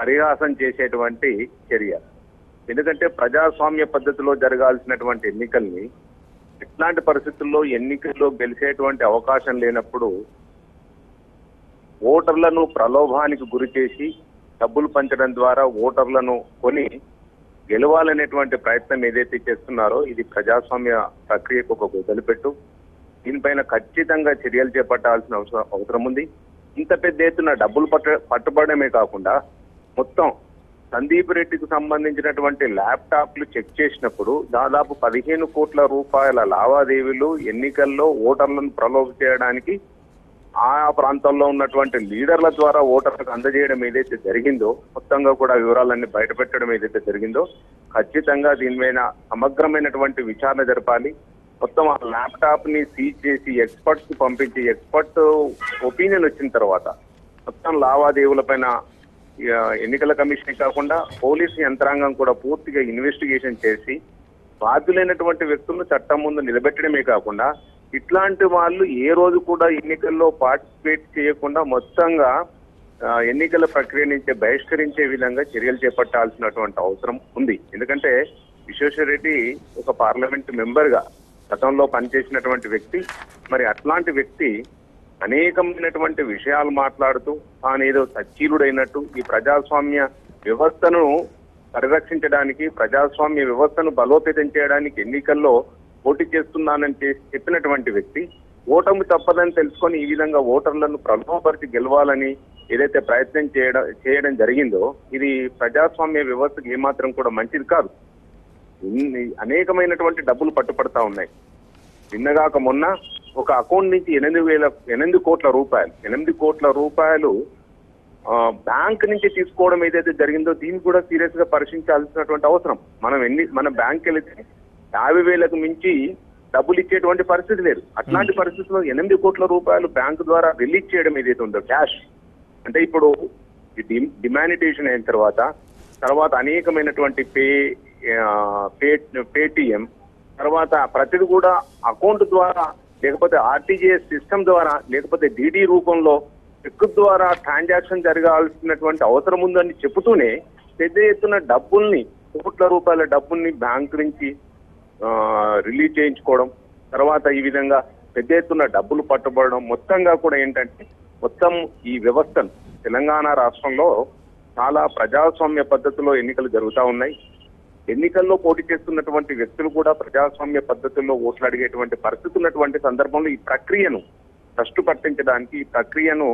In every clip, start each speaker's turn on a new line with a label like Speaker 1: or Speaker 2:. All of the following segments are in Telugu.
Speaker 1: పరిహాసం చేసేటువంటి చర్య. ఎందుకంటే ప్రజాస్వామ్య పద్ధతిలో జరగాల్సినటువంటి ఎన్నికల్ని ఇట్లాంటి పరిస్థితుల్లో ఎన్నికల్లో గెలిచేటువంటి అవకాశం లేనప్పుడు ఓటర్లను ప్రలోభానికి గురి చేసి డబ్బులు పంచడం ద్వారా ఓటర్లను కొని గెలవాలనేటువంటి ప్రయత్నం ఏదైతే చేస్తున్నారో ఇది ప్రజాస్వామ్య ప్రక్రియకు ఒక వదిలిపెట్టు. దీనిపైన ఖచ్చితంగా చర్యలు చేపట్టాల్సిన అవసరం ఉంది. ఇంత పెద్ద ఎత్తున డబ్బులు పట్టుబడమే కాకుండా మొత్తం సందీప్ రెడ్డికి సంబంధించినటువంటి ల్యాప్టాప్లు చెక్ చేసినప్పుడు దాదాపు 15 కోట్ల రూపాయల లావాదేవీలు ఎన్నికల్లో ఓటర్లను ప్రలోభ చేయడానికి ఆ ప్రాంతంలో ఉన్నటువంటి లీడర్ల ద్వారా ఓటర్లకు అందజేయడం ఏదైతే జరిగిందో, మొత్తంగా కూడా వివరాలన్నీ బయటపెట్టడం ఏదైతే జరిగిందో ఖచ్చితంగా దీనిపైన సమగ్రమైనటువంటి విచారణ జరపాలి. మొత్తం ఆ ల్యాప్టాప్ ని సీజ్ చేసి ఎక్స్పర్ట్స్ కి పంపించి ఎక్స్పర్ట్ ఒపీనియన్ వచ్చిన తర్వాత మొత్తం లావాదేవీల పైన ఎన్నికల కమిషన్ కాకుండా పోలీసు యంత్రాంగం కూడా పూర్తిగా ఇన్వెస్టిగేషన్ చేసి బాధ్యులైనటువంటి వ్యక్తులను చట్టం ముందు నిలబెట్టడమే కాకుండా ఇట్లాంటి వాళ్ళు ఏ రోజు కూడా ఎన్నికల్లో పార్టిసిపేట్ చేయకుండా మొత్తంగా ఎన్నికల ప్రక్రియ నుంచి బహిష్కరించే విధంగా చర్యలు చేపట్టాల్సినటువంటి అవసరం ఉంది. ఎందుకంటే విశ్వేశ్వర రెడ్డి ఒక పార్లమెంట్ మెంబర్ గా గతంలో పనిచేసినటువంటి వ్యక్తి. మరి అట్లాంటి వ్యక్తి అనేకమైనటువంటి విషయాలు మాట్లాడుతూ తానేదో సచ్చీలుడైనట్టు ఈ ప్రజాస్వామ్య వ్యవస్థను పరిరక్షించడానికి, ప్రజాస్వామ్య వ్యవస్థను బలోపేతం చేయడానికి ఎన్నికల్లో పోటీ చేస్తున్నానని చెప్పినటువంటి వ్యక్తి ఓటమి తప్పదని తెలుసుకొని ఈ విధంగా ఓటర్లను ప్రలోభపరిచి గెలవాలని ఏదైతే ప్రయత్నం చేయడం జరిగిందో ఇది ప్రజాస్వామ్య వ్యవస్థకు ఏమాత్రం కూడా మంచిది కాదు. అనేకమైనటువంటి డబ్బులు పట్టుపడతా ఉన్నాయి. నిన్నగాక మొన్న ఒక అకౌంట్ నుంచి 8 కోట్ల రూపాయలు బ్యాంక్ నుంచి తీసుకోవడం ఏదైతే జరిగిందో దీన్ని కూడా సీరియస్ గా పరిశీలించాల్సినటువంటి అవసరం. మన బ్యాంక్ వెళితే 50,000కు మించి డబ్బులు ఇచ్చేటువంటి పరిస్థితి లేదు. అట్లాంటి పరిస్థితుల్లో 8 కోట్ల రూపాయలు బ్యాంకు ద్వారా రిలీజ్ చేయడం ఏదైతే ఉందో క్యాష్ అంటే ఇప్పుడు డిమానిటేషన్ అయిన తర్వాత అనేకమైనటువంటి పేటిఎం తర్వాత ప్రతిది కూడా అకౌంట్ ద్వారా లేకపోతే ఆర్టీజీఎస్ సిస్టమ్ ద్వారా లేకపోతే డిడి రూపంలో చెక్ ద్వారా ట్రాన్సాక్షన్ జరగాల్సినటువంటి అవసరం ఉందని చెబుతూనే పెద్ద ఎత్తున డబ్బుల్ని కోట్ల రూపాయల డబ్బుల్ని బ్యాంకు నుంచి రిలీజ్ చేయించుకోవడం, తర్వాత ఈ విధంగా పెద్ద ఎత్తున డబ్బులు పట్టుబడడం మొత్తంగా కూడా ఏంటంటే మొత్తం ఈ వ్యవస్థను తెలంగాణ రాష్ట్రంలో చాలా ప్రజాస్వామ్య పద్ధతిలో ఎన్నికలు జరుగుతూ ఉన్నాయి. ఎన్నికల్లో పోటీ చేస్తున్నటువంటి వ్యక్తులు కూడా ప్రజాస్వామ్య పద్ధతుల్లో ఓట్లు అడిగేటువంటి పరిస్థితి ఉన్నటువంటి సందర్భంలో ఈ ప్రక్రియను భ్రష్టు పట్టించడానికి, ఈ ప్రక్రియను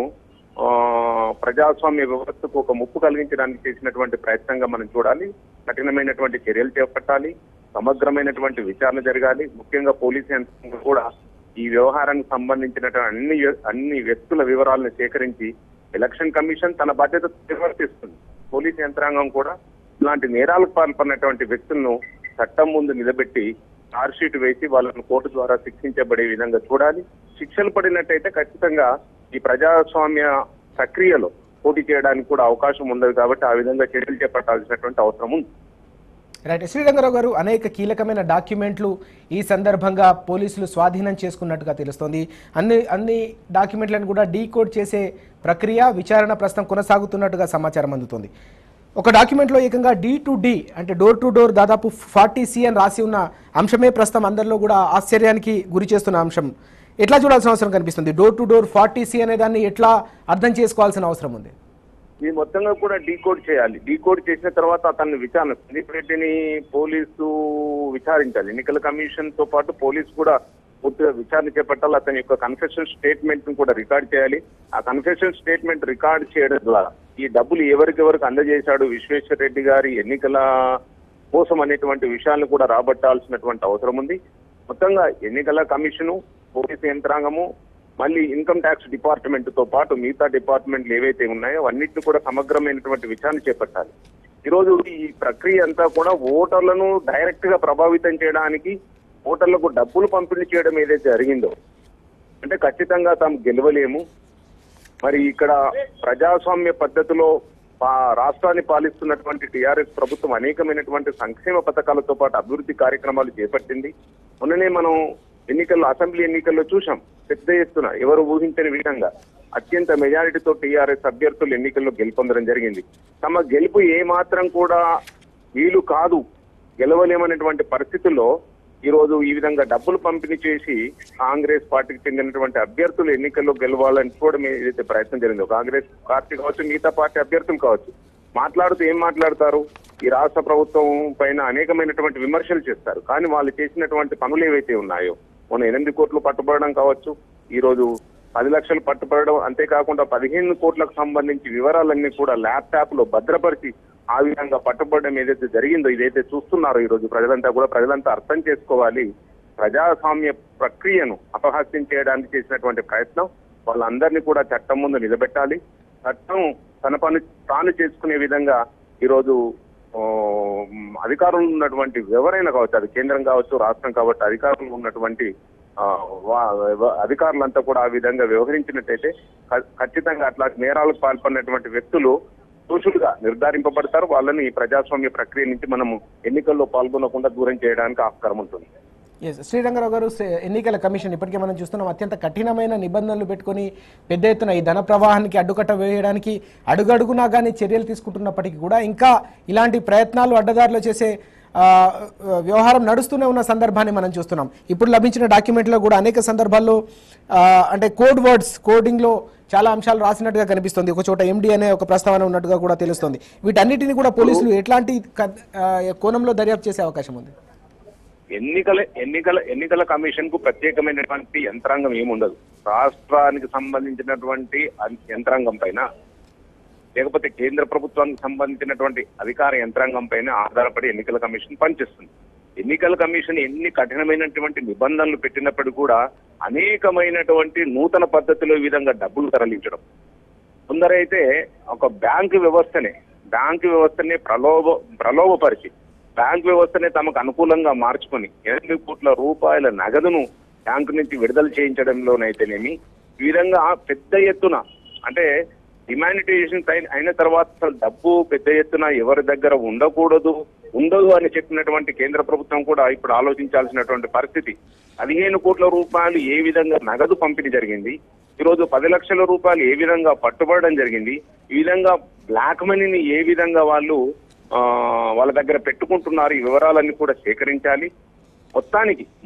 Speaker 1: ప్రజాస్వామ్య వ్యవస్థకు ఒక ముప్పు కలిగించడానికి చేసినటువంటి ప్రయత్నంగా మనం చూడాలి. కఠినమైనటువంటి చర్యలు చేపట్టాలి, సమగ్రమైనటువంటి విచారణ జరగాలి. ముఖ్యంగా పోలీసు యంత్రాంగం కూడా ఈ వ్యవహారానికి సంబంధించినటువంటి అన్ని వ్యక్తుల వివరాలను సేకరించి ఎలక్షన్ కమిషన్ తన బాధ్యత నిర్వర్తిస్తుంది. పోలీసు యంత్రాంగం కూడా ఇలాంటి నేరాలకు పాల్పడినటువంటి వ్యక్తులను చట్టం ముందు నిలబెట్టి చార్జ్ షీట్ వేసి వాళ్ళను కోర్టు ద్వారా శిక్షించబడే విధంగా చూడాలి. శిక్షలు పడినట్టయితే ఖచ్చితంగా ఈ ప్రజాస్వామ్య ప్రక్రియలో పోటీ చేయడానికి కూడా అవకాశం ఉండదు. కాబట్టి ఆ విధంగా చర్యలు చేపట్టాల్సినటువంటి అవసరం ఉంది.
Speaker 2: రైట్. శ్రీరంగారావు గారు, అనేక కీలకమైన డాక్యుమెంట్లు ఈ సందర్భంగా పోలీసులు స్వాధీనం చేసుకున్నట్టుగా తెలుస్తోంది. అన్ని డాక్యుమెంట్లను కూడా డీకోడ్ చేసే ప్రక్రియ విచారణ ప్రస్తుతం కొనసాగుతున్నట్టుగా సమాచారం అందుతోంది. ఒక డాక్యుమెంట్లో ఏకంగా D2D అంటే డోర్ టు డోర్ దాదాపు 40C అని రాసి ఉన్న అంశమే ప్రస్తుతం అందరిలో కూడా ఆశ్చర్యానికి గురి చేస్తున్న అంశం. ఎట్లా చూడాల్సిన అవసరం కనిపిస్తుంది? డోర్ టు డోర్ 40C అనే దాన్ని ఎట్లా అర్థం చేసుకోవాల్సిన అవసరం ఉంది?
Speaker 1: ఇది మొత్తంగా కూడా డీకోడ్ చేయాలి. డీకోడ్ చేసిన తర్వాత అతన్ని విచారణ సందీప్ రెడ్డిని పోలీసు విచారించాలి. ఎన్నికల కమిషన్ తో పాటు పోలీసు కూడా పూర్తిగా విచారణ చేపట్టాలి. అతని యొక్క కన్ఫెషన్ స్టేట్మెంట్ ను కూడా రికార్డ్ చేయాలి. ఆ కన్ఫెషన్ స్టేట్మెంట్ రికార్డ్ చేయడం ద్వారా ఈ డబ్బులు ఎవరికెవరికి అందజేశాడు విశ్వేశ్వర రెడ్డి గారి ఎన్నికల కోసం అనేటువంటి విషయాలను కూడా రాబట్టాల్సినటువంటి అవసరం ఉంది. మొత్తంగా ఎన్నికల కమిషను, పోలీసు యంత్రాంగము, మళ్ళీ ఇన్కమ్ ట్యాక్స్ డిపార్ట్మెంట్ తో పాటు మిగతా డిపార్ట్మెంట్లు ఏవైతే ఉన్నాయో అన్నింటినీ కూడా సమగ్రమైనటువంటి విచారణ చేపట్టాలి. ఈరోజు ఈ ప్రక్రియ అంతా కూడా ఓటర్లను డైరెక్ట్ గా ప్రభావితం చేయడానికి, ఓటర్లకు డబ్బులు పంపిణీ చేయడం ఏదైతే జరిగిందో అంటే ఖచ్చితంగా తాము గెలవలేము. మరి ఇక్కడ ప్రజాస్వామ్య పద్ధతిలో రాష్ట్రాన్ని పాలిస్తున్నటువంటి టీఆర్ఎస్ ప్రభుత్వం అనేకమైనటువంటి సంక్షేమ పథకాలతో పాటు అభివృద్ధి కార్యక్రమాలు చేపట్టింది. మొన్ననే మనం అసెంబ్లీ ఎన్నికల్లో చూసాం పెద్ద ఎత్తున ఎవరు ఊహించని విధంగా అత్యంత మెజారిటీతో టీఆర్ఎస్ అభ్యర్థులు ఎన్నికల్లో గెలుపొందడం జరిగింది. తమ గెలుపు ఏమాత్రం కూడా వీలు కాదు, గెలవలేమనేటువంటి పరిస్థితుల్లో ఈ రోజు ఈ విధంగా డబ్బులు పంపిణీ చేసి కాంగ్రెస్ పార్టీకి చెందినటువంటి అభ్యర్థులు ఎన్నికల్లో గెలవాలని చూడడం ఏదైతే ప్రయత్నం జరిగిందో, కాంగ్రెస్ పార్టీ కావచ్చు, మిగతా పార్టీ అభ్యర్థులు కావచ్చు, మాట్లాడుతూ ఏం మాట్లాడతారు? ఈ రాష్ట్ర ప్రభుత్వం పైన అనేకమైనటువంటి విమర్శలు చేస్తారు. కానీ వాళ్ళు చేసినటువంటి పనులు ఏవైతే ఉన్నాయో, మొన్న 8 కోట్లు పట్టుబడడం కావచ్చు, ఈ రోజు 10 లక్షలు పట్టుబడడం, అంతేకాకుండా 15 కోట్లకు సంబంధించి వివరాలన్నీ కూడా ల్యాప్టాప్ లో భద్రపరిచి ఆ విధంగా పట్టుబడడం ఏదైతే జరిగిందో, ఇదైతే చూస్తున్నారో ఈ రోజు ప్రజలంతా అర్థం చేసుకోవాలి. ప్రజాస్వామ్య ప్రక్రియను అపహాస్యం చేయడానికి చేసినటువంటి ప్రయత్నం వాళ్ళందరినీ కూడా చట్టం ముందు నిలబెట్టాలి. చట్టం తన పని తాను చేసుకునే విధంగా ఈరోజు అధికారంలో ఉన్నటువంటి ఎవరైనా కావచ్చు, అది కేంద్రం కావచ్చు, రాష్ట్రం కావచ్చు, అధికారంలో ఉన్నటువంటి అధికారులంతా కూడా ఆ విధంగా వ్యవహరించినట్టయితే ఖచ్చితంగా అట్లా నేరాలకు పాల్పడినటువంటి వ్యక్తులు దోషులుగా నిర్ధారింపబడతారు. వాళ్ళని ప్రజాస్వామ్య ప్రక్రియ నుంచి మనము ఎన్నికల్లో పాల్గొనకుండా దూరం చేయడానికి ఆస్కారం ఉంటుంది.
Speaker 2: శ్రీరంగారావు గారు, ఎన్నికల కమిషన్ ఇప్పటికే మనం చూస్తున్నాం అత్యంత కఠినమైన నిబంధనలు పెట్టుకొని పెద్ద ఎత్తున ఈ ధన ప్రవాహానికి అడ్డుకట్ట వేయడానికి అడుగడుగునా కానీ చర్యలు తీసుకుంటున్నప్పటికీ కూడా ఇంకా ఇలాంటి ప్రయత్నాలు అడ్డదారులు చేసే వ్యవహారం నడుస్తూనే ఉన్న సందర్భాన్ని మనం చూస్తున్నాం. ఇప్పుడు లభించిన డాక్యుమెంట్లో కూడా అనేక సందర్భాల్లో అంటే కోడ్ వర్డ్స్, కోడింగ్లో చాలా అంశాలు రాసినట్టుగా కనిపిస్తుంది. ఒక చోట ఎండి అనే ఒక ప్రస్తావన ఉన్నట్టుగా కూడా తెలుస్తుంది. వీటన్నిటిని కూడా పోలీసులు ఎట్లాంటి కోణంలో దర్యాప్తు చేసే అవకాశం ఉంది?
Speaker 1: ఎన్నికల కమిషన్ కు ప్రత్యేకమైనటువంటి యంత్రాంగం ఏముండదు. రాష్ట్రానికి సంబంధించినటువంటి యంత్రాంగం పైన, లేకపోతే కేంద్ర ప్రభుత్వానికి సంబంధించినటువంటి అధికార యంత్రాంగం పైన ఆధారపడి ఎన్నికల కమిషన్ పనిచేస్తుంది. ఎన్నికల కమిషన్ ఎన్ని కఠినమైనటువంటి నిబంధనలు పెట్టినప్పటికీ కూడా అనేకమైనటువంటి నూతన పద్ధతిలో ఈ విధంగా డబ్బులు తరలించడం, కొందరైతే ఒక బ్యాంకు వ్యవస్థనే ప్రలోభపరిచి బ్యాంకు వ్యవస్థనే తమకు అనుకూలంగా మార్చుకొని 8 కోట్ల రూపాయల నగదును బ్యాంకు నుంచి విడుదల చేయించడంలోనైతేనేమి, ఈ విధంగా పెద్ద ఎత్తున అంటే డిమానిటైజేషన్ అయిన తర్వాత డబ్బు పెద్ద ఎత్తున ఎవరి దగ్గర ఉండదు అని చెప్పినటువంటి కేంద్ర ప్రభుత్వం కూడా ఇప్పుడు ఆలోచించాల్సినటువంటి పరిస్థితి. 15 కోట్ల రూపాయలు ఏ విధంగా నగదు పంపిణీ జరిగింది, ఈరోజు 10 లక్షల రూపాయలు ఏ విధంగా పట్టుబడడం జరిగింది, ఈ విధంగా బ్లాక్ మనీని ఏ విధంగా వాళ్ళ దగ్గర పెట్టుకుంటున్నారు, ఈ వివరాలన్నీ కూడా సేకరించాలి.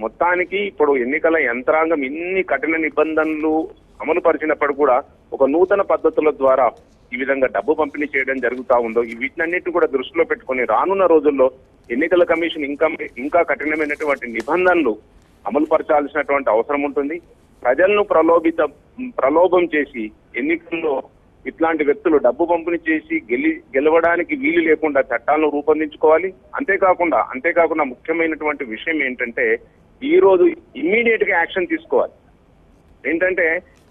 Speaker 1: మొత్తానికి ఇప్పుడు ఎన్నికల యంత్రాంగం ఇన్ని కఠిన నిబంధనలు అమలు పరిచినప్పుడు కూడా ఒక నూతన పద్ధతుల ద్వారా ఈ విధంగా డబ్బు పంపిణీ చేయడం జరుగుతూ ఉందో, వీటినన్నిటిని కూడా దృష్టిలో పెట్టుకొని రానున్న రోజుల్లో ఎన్నికల కమిషన్ ఇంకా కఠినమైనటువంటి నిబంధనలు అమలు పరచాల్సినటువంటి అవసరం ఉంటుంది. ప్రజలను ప్రలోభం చేసి ఎన్నికల్లో ఇట్లాంటి వ్యక్తులు డబ్బు పంపిణీ చేసి గెలవడానికి వీలు లేకుండా చట్టాలను రూపొందించుకోవాలి. అంతేకాకుండా ముఖ్యమైనటువంటి విషయం ఏంటంటే, ఈ రోజు ఇమ్మీడియట్ గా యాక్షన్ తీసుకోవాలి. ఏంటంటే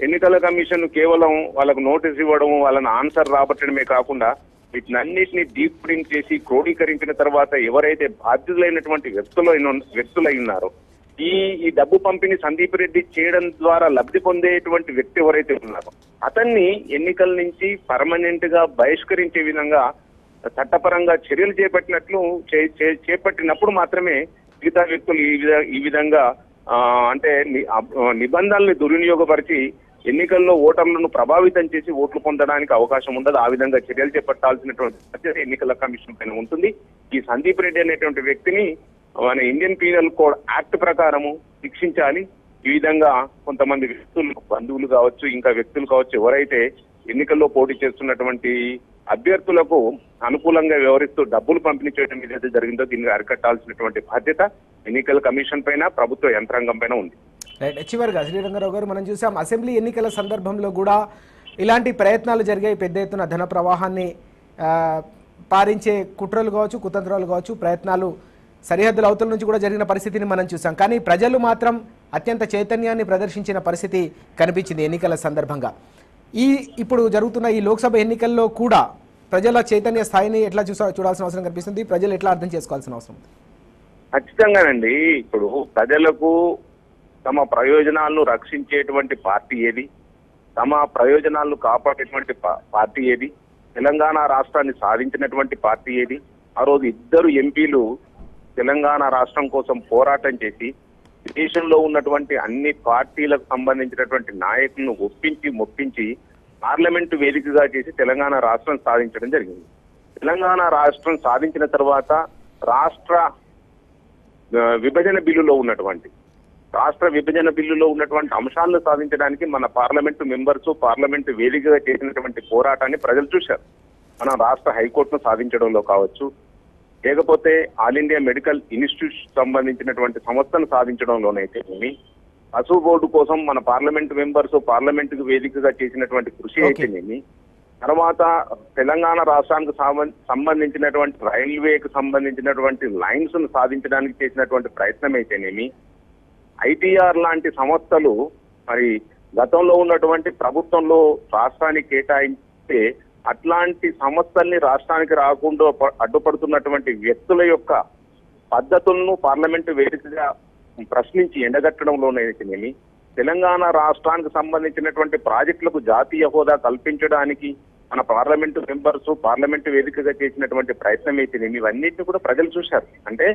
Speaker 1: ఎన్నికల కమిషన్ కేవలం వాళ్ళకు నోటీస్ ఇవ్వడం, వాళ్ళని ఆన్సర్ రాబట్టడమే కాకుండా వీటినన్నిటిని డీకోడింగ్ చేసి క్రోడీకరించిన తర్వాత ఎవరైతే బాధ్యులైనటువంటి వ్యక్తులై ఉన్నారో, ఈ డబ్బు పంపిణీ సందీప్ రెడ్డి చేయడం ద్వారా లబ్ధి పొందేటువంటి వ్యక్తి ఎవరైతే ఉన్నారో అతన్ని ఎన్నికల నుంచి పర్మనెంట్ గా బహిష్కరించే విధంగా చట్టపరంగా చర్యలు చేపట్టినప్పుడు మాత్రమే మిగతా వ్యక్తులు ఈ విధంగా అంటే నిబంధనల్ని దుర్వినియోగపరిచి ఎన్నికల్లో ఓటర్లను ప్రభావితం చేసి ఓట్లు పొందడానికి అవకాశం ఉండదు. ఆ విధంగా చర్యలు చేపట్టాల్సినటువంటి బాధ్యత ఎన్నికల కమిషన్ పైన ఉంటుంది. ఈ సందీప్ రెడ్డి అనేటువంటి వ్యక్తిని మన ఇండియన్ పీనల్ కోడ్ యాక్ట్ ప్రకారము శిక్షించాలి. ఈ విధంగా కొంతమంది వ్యక్తులు, బంధువులు కావచ్చు, ఇంకా వ్యక్తులు కావచ్చు, ఎవరైతే ఎన్నికల్లో పోటీ చేస్తున్నటువంటి అభ్యర్థులకు అనుకూలంగా వ్యవహరిస్తూ డబ్బులు పంపిణీ చేయడం ఏదైతే జరిగిందో దీన్ని అరికట్టాల్సినటువంటి బాధ్యత ఎన్నికల కమిషన్ పైన, ప్రభుత్వ యంత్రాంగం పైన ఉంది.
Speaker 2: రైట్. చివరిగా శ్రీరంగారావు గారు, మనం చూసాం అసెంబ్లీ ఎన్నికల సందర్భంలో కూడా ఇలాంటి ప్రయత్నాలు జరిగాయి. పెద్ద ఎత్తున ధన ప్రవాహాన్ని పారించే కుట్రలు కావచ్చు, కుతంత్రాలు కావచ్చు, ప్రయత్నాలు సరిహద్దుల అవతల నుంచి కూడా జరిగిన పరిస్థితిని మనం చూసాం. కానీ ప్రజలు మాత్రం అత్యంత చైతన్యాన్ని ప్రదర్శించిన పరిస్థితి కనిపించింది ఎన్నికల సందర్భంగా. ఇప్పుడు జరుగుతున్న ఈ లోక్సభ ఎన్నికల్లో కూడా ప్రజల చైతన్య స్థాయిని ఎట్లా చూడాల్సిన అవసరం కనిపిస్తుంది? ప్రజలు ఎట్లా అర్థం చేసుకోవాల్సిన అవసరం?
Speaker 1: ఖచ్చితంగానండి. ఇప్పుడు ప్రజలకు తమ ప్రయోజనాలను రక్షించేటువంటి పార్టీ ఏది, తమ ప్రయోజనాలను కాపాడేటువంటి పార్టీ ఏది, తెలంగాణ రాష్ట్రాన్ని సాధించినటువంటి పార్టీ ఏది? ఆ రోజు 2 ఎంపీలు తెలంగాణ రాష్ట్రం కోసం పోరాటం చేసి దేశంలో ఉన్నటువంటి అన్ని పార్టీలకు సంబంధించినటువంటి నాయకులను మొప్పించి పార్లమెంటు వేదికగా చేసి తెలంగాణ రాష్ట్రం సాధించడం జరిగింది. తెలంగాణ రాష్ట్రం సాధించిన తర్వాత రాష్ట్ర విభజన బిల్లులో ఉన్నటువంటి అంశాలను సాధించడానికి మన పార్లమెంటు మెంబర్స్ పార్లమెంటు వేదికగా చేసినటువంటి పోరాటాన్ని ప్రజలు చూశారు. మన రాష్ట్ర హైకోర్టును సాధించడంలో కావచ్చు, లేకపోతే ఆల్ ఇండియా మెడికల్ ఇన్స్టిట్యూట్ సంబంధించినటువంటి సంస్థను సాధించడంలోనైతే పశువు బోర్డు కోసం మన పార్లమెంటు మెంబర్స్ పార్లమెంటుకు వేదికగా చేసినటువంటి కృషి అయితేనేమి, తర్వాత తెలంగాణ రాష్ట్రానికి సంబంధించినటువంటి రైల్వేకి సంబంధించినటువంటి లైన్స్ ను సాధించడానికి చేసినటువంటి ప్రయత్నం అయితేనేమి, ఐటీఆర్ లాంటి సంస్థలు మరి గతంలో ఉన్నటువంటి ప్రభుత్వంలో రాష్ట్రానికి కేటాయిస్తే అట్లాంటి సంస్థల్ని రాష్ట్రానికి రాకుండా అడ్డుపడుతున్నటువంటి వ్యక్తుల యొక్క పద్ధతులను పార్లమెంటు వేదికగా ప్రశ్నించి ఎండగట్టడంలోనైతేనేమి, తెలంగాణ రాష్ట్రానికి సంబంధించినటువంటి ప్రాజెక్టులకు జాతీయ హోదా కల్పించడానికి మన పార్లమెంటు మెంబర్స్ పార్లమెంటు వేదికగా చేసినటువంటి ప్రయత్నం అయితేనేమి, ఇవన్నిటిని కూడా ప్రజలు చూశారు. అంటే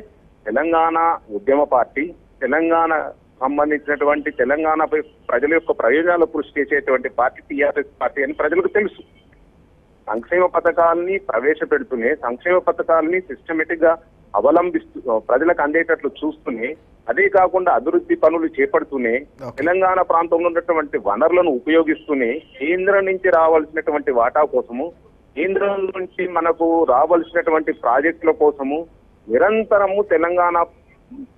Speaker 1: తెలంగాణ ఉద్యమ పార్టీ, తెలంగాణ సంబంధించినటువంటి తెలంగాణ ప్రజల యొక్క ప్రయోజనాలు కృషి చేసేటువంటి పార్టీ టీఆర్ఎస్ పార్టీ అని ప్రజలకు తెలుసు. సంక్షేమ పథకాలని ప్రవేశపెడుతూనే, సంక్షేమ పథకాలని సిస్టమేటిక్ గా అవలంబిస్తూ ప్రజలకు అందేటట్లు చూస్తూనే, అదే కాకుండా అభివృద్ధి పనులు చేపడుతూనే, తెలంగాణ ప్రాంతంలో ఉన్నటువంటి వనరులను ఉపయోగిస్తూనే కేంద్రం నుంచి రావాల్సినటువంటి వాటా కోసము, కేంద్రం నుంచి మనకు రావాల్సినటువంటి ప్రాజెక్టుల కోసము నిరంతరము తెలంగాణ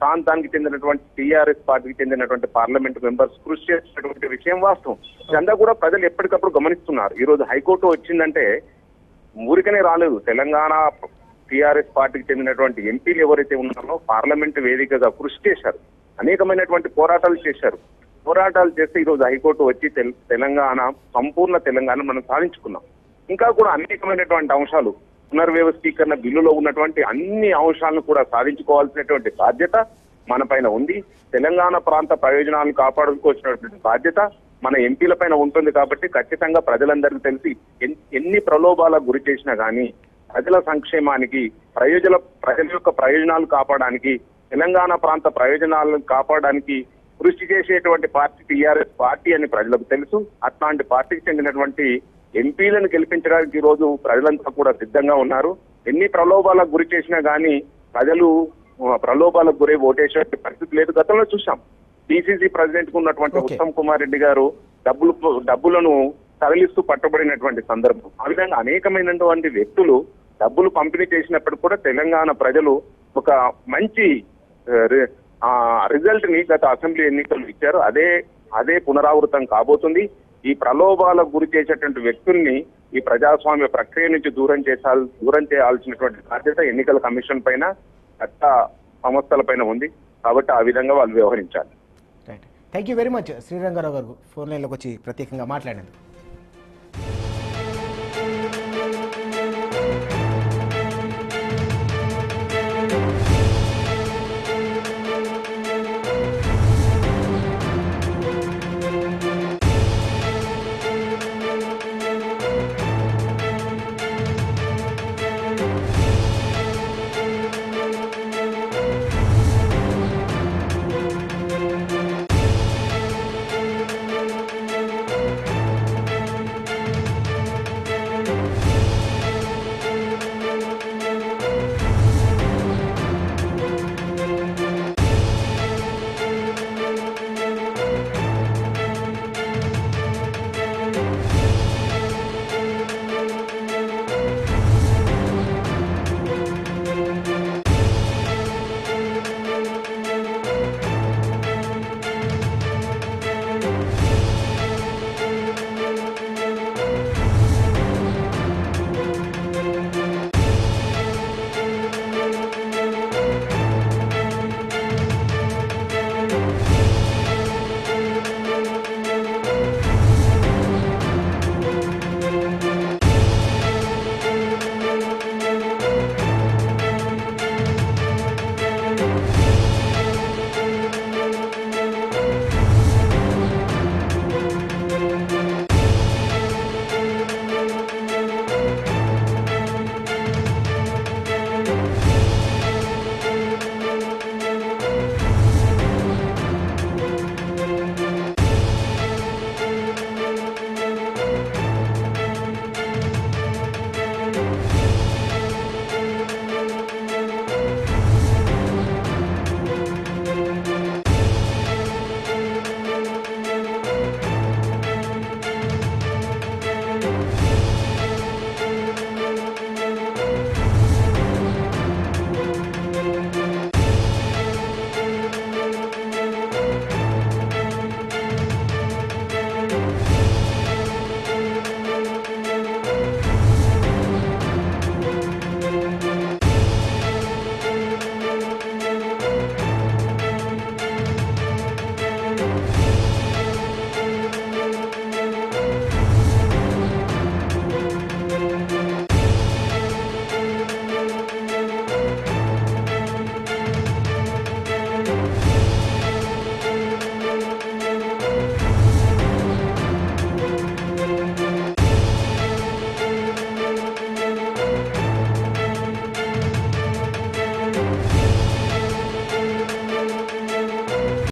Speaker 1: ప్రాంతానికి చెందినటువంటి టీఆర్ఎస్ పార్టీకి చెందినటువంటి పార్లమెంట్ మెంబర్స్ కృషి చేసినటువంటి విషయం వాస్తవం. ఇదంతా కూడా ప్రజలు ఎప్పటికప్పుడు గమనిస్తున్నారు. ఈ రోజు హైకోర్టు వచ్చిందంటే ఊరికనే రాలేదు. తెలంగాణ టీఆర్ఎస్ పార్టీకి చెందినటువంటి ఎంపీలు ఎవరైతే ఉన్నారో పార్లమెంట్ వేదికగా కృషి చేశారు, అనేకమైనటువంటి పోరాటాలు చేశారు. పోరాటాలు చేస్తే ఈ రోజు హైకోర్టు వచ్చి తెలంగాణ సంపూర్ణ తెలంగాణ మనం సాధించుకున్నాం. ఇంకా కూడా అనేకమైనటువంటి అంశాలు పునర్వ్యవస్థీకరణ బిల్లులో ఉన్నటువంటి అన్ని అంశాలను కూడా సాధించుకోవాల్సినటువంటి బాధ్యత మన పైన ఉంది. తెలంగాణ ప్రాంత ప్రయోజనాలను కాపాడుకోవాల్సినటువంటి బాధ్యత మన ఎంపీల పైన ఉంటుంది. కాబట్టి ఖచ్చితంగా ప్రజలందరికీ తెలిసి ఎన్ని ప్రలోభాలకు గురి చేసినా గానీ ప్రజల సంక్షేమానికి, ప్రజల యొక్క ప్రయోజనాలు కాపాడడానికి, తెలంగాణ ప్రాంత ప్రయోజనాలను కాపాడడానికి కృషి చేసేటువంటి పార్టీ టీఆర్ఎస్ పార్టీ అని ప్రజలకు తెలుసు. అట్లాంటి పార్టీకి చెందినటువంటి ఎంపీలను గెలిపించడానికి ఈ రోజు ప్రజలంతా కూడా సిద్ధంగా ఉన్నారు. ఎన్ని ప్రలోభాలకు గురి చేసినా గానీ ప్రజలు ప్రలోభాలకు గురై ఓటేసే పరిస్థితి లేదు. గతంలో చూసాం, పిసిసి ప్రెసిడెంట్ కు ఉన్నటువంటి ఉత్తమ్ కుమార్ రెడ్డి గారు డబ్బులను తరలిస్తూ పట్టబడినటువంటి సందర్భం. ఆ విధంగా అనేకమైనటువంటి వ్యక్తులు డబ్బులు పంపిణీ చేసినప్పుడు కూడా తెలంగాణ ప్రజలు ఒక మంచి రిజల్ట్ ని గత అసెంబ్లీ ఎన్నికలు ఇచ్చారు. అదే పునరావృతం కాబోతుంది. ఈ ప్రలోభాలకు గురి చేసేటువంటి వ్యక్తుల్ని ఈ ప్రజాస్వామ్య ప్రక్రియ నుంచి దూరం చేయాల్సినటువంటి బాధ్యత ఎన్నికల కమిషన్ పైన, చట్ట సంస్థల పైన ఉంది. కాబట్టి ఆ విధంగా వాళ్ళు వ్యవహరించాలి.
Speaker 2: Thank you very much Sriranga Rao గారు ఫోన్ లైన్లోకి వచ్చి ప్రత్యేకంగా మాట్లాడినందుకు.